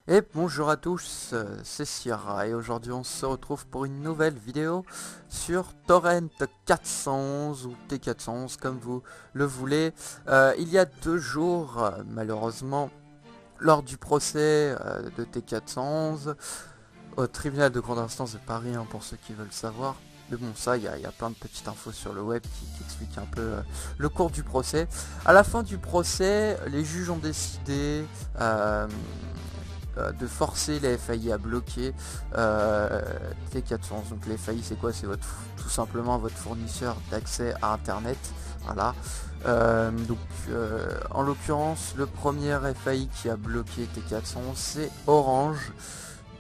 Et bonjour à tous, c'est Sierra et aujourd'hui on se retrouve pour une nouvelle vidéo sur Torrent 411 ou T411 comme vous le voulez. Il y a 2 jours, malheureusement, lors du procès de T411 au tribunal de grande instance de Paris, pour ceux qui veulent savoir. Mais bon, ça, il y a plein de petites infos sur le web qui expliquent un peu le cours du procès. À la fin du procès, les juges ont décidé de forcer les FAI à bloquer T411. Donc les FAI, c'est quoi? C'est tout simplement votre fournisseur d'accès à Internet. Voilà. En l'occurrence, le premier FAI qui a bloqué T411, c'est Orange.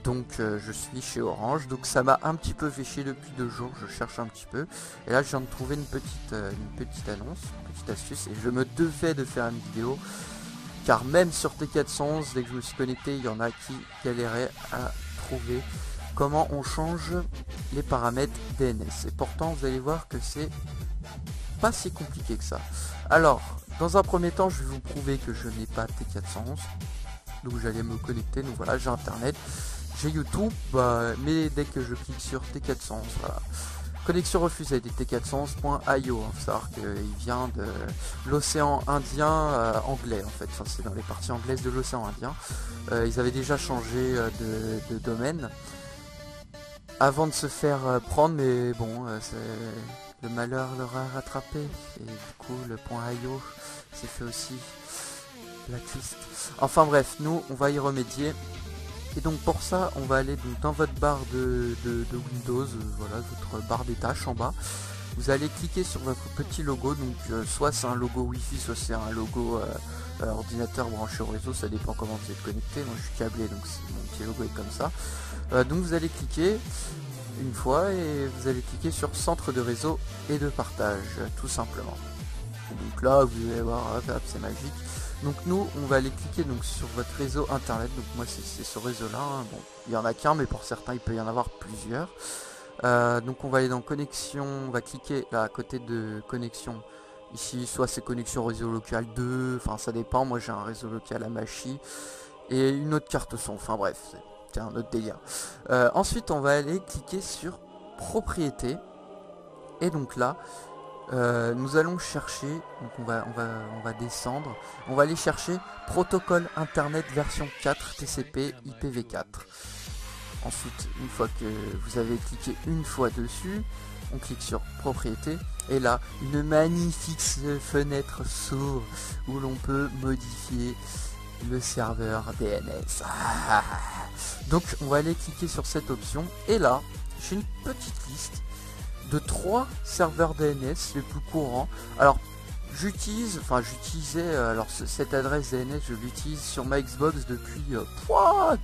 Donc je suis chez Orange, donc ça m'a un petit peu fait chier depuis 2 jours, je cherche un petit peu. Et là je viens de trouver une petite annonce, une petite astuce, et je me devais de faire une vidéo. Car même sur T411, dès que je me suis connecté, il y en a qui galéraient à trouver comment on change les paramètres DNS. Et pourtant vous allez voir que c'est pas si compliqué que ça. Alors, dans un premier temps, je vais vous prouver que je n'ai pas T411. Donc j'allais me connecter, donc voilà, j'ai internet. J'ai YouTube, mais dès que je clique sur T411, voilà. Connexion refusée des T411.io, faut savoir qu'il vient de l'océan Indien anglais en fait, enfin, c'est dans les parties anglaises de l'océan Indien. Ils avaient déjà changé de domaine avant de se faire prendre, mais bon, le malheur leur a rattrapé, et du coup le .io s'est fait aussi blacklist. Enfin bref, nous on va y remédier. Et donc pour ça, on va aller donc dans votre barre de Windows, voilà, votre barre des tâches en bas. Vous allez cliquer sur votre petit logo, donc soit c'est un logo Wi-Fi, soit c'est un logo ordinateur branché au réseau, ça dépend comment vous êtes connecté. Moi je suis câblé, donc mon petit logo est comme ça. Donc vous allez cliquer une fois et vous allez cliquer sur centre de réseau et de partage, tout simplement. Donc là vous allez voir, hop, c'est magique. Donc nous on va aller cliquer donc sur votre réseau internet. Donc moi c'est ce réseau là, Bon, il y en a qu'un, mais pour certains il peut y en avoir plusieurs. Donc on va aller dans connexion, on va cliquer là à côté de connexion. Ici soit c'est connexion réseau local 2, enfin ça dépend. Moi j'ai un réseau local à Machy et une autre carte son, enfin bref, c'est un autre délire. Ensuite on va aller cliquer sur propriété. Et donc là nous allons chercher, donc on va descendre, on va aller chercher protocole internet version 4 TCP IPv4. Ensuite, une fois que vous avez cliqué une fois dessus, on clique sur propriété et là une magnifique fenêtre s'ouvre où l'on peut modifier le serveur DNS. Donc on va aller cliquer sur cette option et là j'ai une petite liste de 3 serveurs DNS les plus courants. Alors j'utilisais alors cette adresse DNS, je l'utilise sur ma Xbox depuis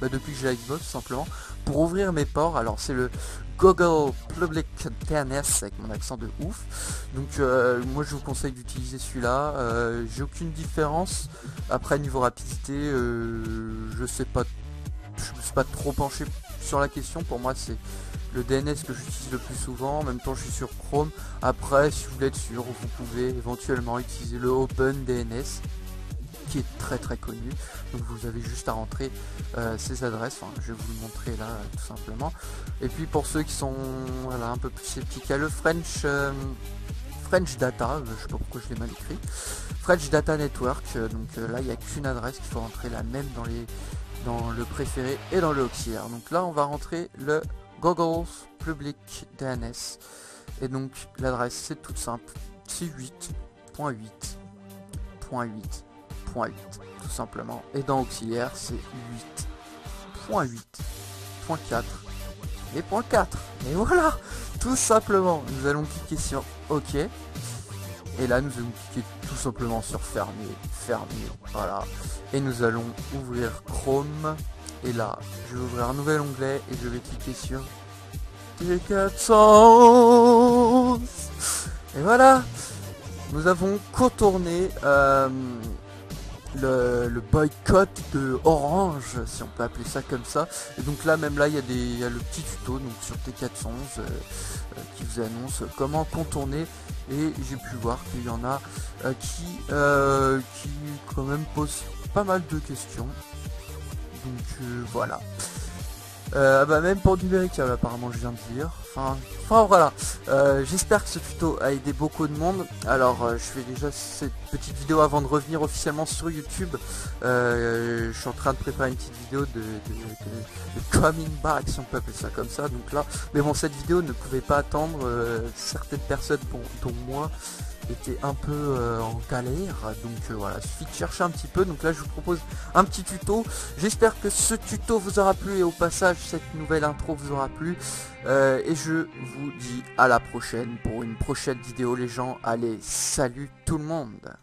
depuis que j'ai la Xbox, tout simplement, pour ouvrir mes ports. Alors c'est le Google Public DNS avec mon accent de ouf. Donc moi je vous conseille d'utiliser celui-là. J'ai aucune différence. Après niveau rapidité, je sais pas, je me suis pas trop penché sur la question. Pour moi c'est le DNS que j'utilise le plus souvent. En même temps je suis sur Chrome. Après si vous voulez être sûr, vous pouvez éventuellement utiliser le OpenDNS qui est très très connu. Donc vous avez juste à rentrer ces adresses, enfin, je vais vous le montrer là tout simplement. Et puis pour ceux qui sont voilà, un peu plus sceptiques, il y a le French Data, je sais pas pourquoi je l'ai mal écrit, French Data Network. Donc là il n'y a qu'une adresse qu'il faut rentrer, la même dans le préféré et dans le auxiliaire. Donc là on va rentrer le Google Public DNS et donc l'adresse c'est toute simple, c'est 8.8.8.8 tout simplement, et dans auxiliaire c'est 8.8.4 et .4, et voilà, tout simplement. Nous allons cliquer sur OK et là nous allons cliquer tout simplement sur fermer, voilà, et nous allons ouvrir Chrome. Et là, je vais ouvrir un nouvel onglet et je vais cliquer sur T411. Et voilà, nous avons contourné le boycott de Orange, si on peut appeler ça comme ça. Et donc là, même là, il y a le petit tuto donc sur T411 qui vous annonce comment contourner. Et j'ai pu voir qu'il y en a qui quand même posent pas mal de questions. Voilà. Bah même pour numérical apparemment je viens de dire. Enfin voilà. J'espère que ce tuto a aidé beaucoup de monde. Alors je fais déjà cette petite vidéo avant de revenir officiellement sur YouTube. Je suis en train de préparer une petite vidéo de coming back, si on peut appeler ça comme ça. Donc là, mais bon, cette vidéo ne pouvait pas attendre. Certaines personnes, dont moi, étaient un peu en galère. Donc voilà, il suffit de chercher un petit peu. Donc là je vous propose un petit tuto. J'espère que ce tuto vous aura plu et au passage cette nouvelle intro vous aura plu. Et je vous dis à la prochaine pour une prochaine vidéo les gens. Allez, salut tout le monde.